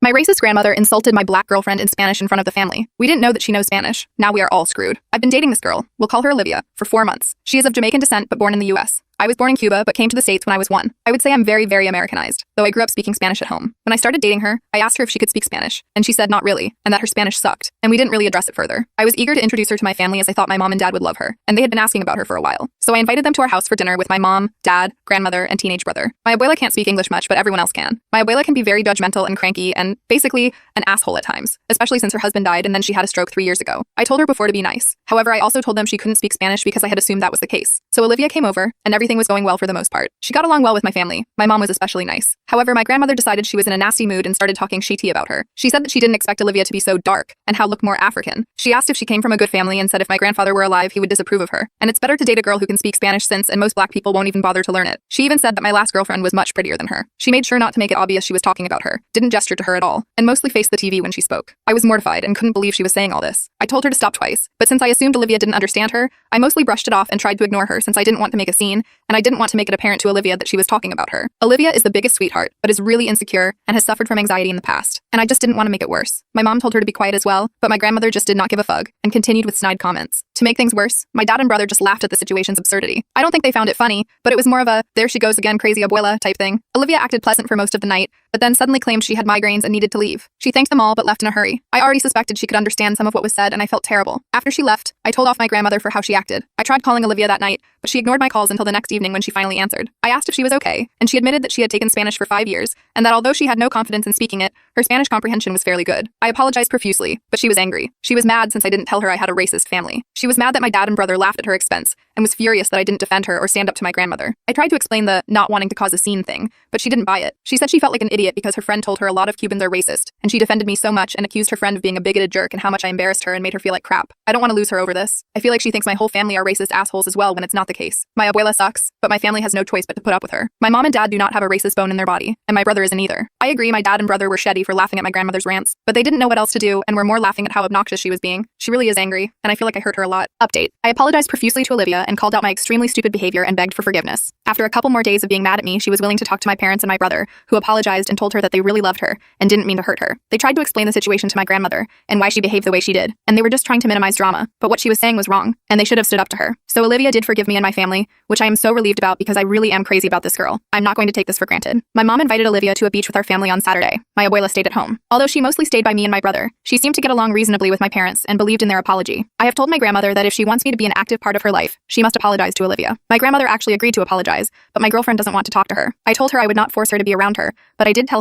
My racist grandmother insulted my black girlfriend in Spanish in front of the family. We didn't know that she knows Spanish. Now we are all screwed. I've been dating this girl, we'll call her Olivia, for 4 months. She is of Jamaican descent but born in the US. I was born in Cuba but came to the States when I was 1. I would say I'm very, very Americanized, though I grew up speaking Spanish at home. When I started dating her, I asked her if she could speak Spanish, and she said not really, and that her Spanish sucked, and we didn't really address it further. I was eager to introduce her to my family as I thought my mom and dad would love her, and they had been asking about her for a while. So I invited them to our house for dinner with my mom, dad, grandmother, and teenage brother. My abuela can't speak English much, but everyone else can. My abuela can be very judgmental and cranky and, basically, an asshole at times, especially since her husband died and then she had a stroke 3 years ago. I told her before to be nice. However, I also told them she couldn't speak Spanish because I had assumed that was the case. So Olivia came over, and everything was going well for the most part. She got along well with my family. My mom was especially nice. However, my grandmother decided she was in a nasty mood and started talking shitty about her. She said that she didn't expect Olivia to be so dark and how look more African. She asked if she came from a good family and said if my grandfather were alive, he would disapprove of her. And it's better to date a girl who can speak Spanish since and most black people won't even bother to learn it. She even said that my last girlfriend was much prettier than her. She made sure not to make it obvious she was talking about her, didn't gesture to her at all, and mostly faced the TV when she spoke. I was mortified and couldn't believe she was saying all this. I told her to stop twice, but since I assumed Olivia didn't understand her, I mostly brushed it off and tried to ignore her since I didn't want to make a scene, and I didn't want to make it apparent to Olivia that she was talking about her. Olivia is the biggest sweetheart, but is really insecure and has suffered from anxiety in the past, and I just didn't want to make it worse. My mom told her to be quiet as well, but my grandmother just did not give a fuck and continued with snide comments. To make things worse, my dad and brother just laughed at the situation's absurdity. I don't think they found it funny, but it was more of a, there she goes again crazy abuela type thing. Olivia acted pleasant for most of the night, but then suddenly claimed she had migraines and needed to leave. She thanked them all but left in a hurry. I already suspected she could understand some of what was said and I felt terrible. After she left, I told off my grandmother for how she acted. I tried calling Olivia that night, but she ignored my calls until the next evening when she finally answered. I asked if she was okay, and she admitted that she had taken Spanish for 5 years, and that although she had no confidence in speaking it, her Spanish comprehension was fairly good. I apologized profusely, but she was angry. She was mad since I didn't tell her I had a racist family. She was mad that my dad and brother laughed at her expense, and was furious that I didn't defend her or stand up to my grandmother. I tried to explain the not wanting to cause a scene thing, but she didn't buy it. She said she felt like an idiot because her friend told her a lot of Cubans are racist, and she defended me so much and accused her friend of being a bigoted jerk and how much I embarrassed her and made her feel like crap. I don't want to lose her over this. I feel like she thinks my whole family are racist assholes as well when it's not the case. My abuela sucks, but my family has no choice but to put up with her. My mom and dad do not have a racist bone in their body, and my brother isn't either. I agree my dad and brother were shitty for laughing at my grandmother's rants, but they didn't know what else to do and were more laughing at how obnoxious she was being. She really is angry, and I feel like I hurt her a lot. Update. I apologized profusely to Olivia and called out my extremely stupid behavior and begged for forgiveness. After a couple more days of being mad at me, she was willing to talk to my parents and my brother, who apologized and told her that they really loved her and didn't mean to hurt her. They tried to explain the situation to my grandmother and why she behaved the way she did, and they were just trying to minimize drama, but what she was saying was wrong, and they should have stood up to her. So Olivia did forgive me and my family, which I am so relieved about because I really am crazy about this girl. I'm not going to take this for granted. My mom invited Olivia to a beach with our family on Saturday. My abuela stayed at home. Although she mostly stayed by me and my brother, she seemed to get along reasonably with my parents and believed in their apology. I have told my grandmother that if she wants me to be an active part of her life, she must apologize to Olivia. My grandmother actually agreed to apologize, but my girlfriend doesn't want to talk to her. I told her I would not force her to be around her, but I did tell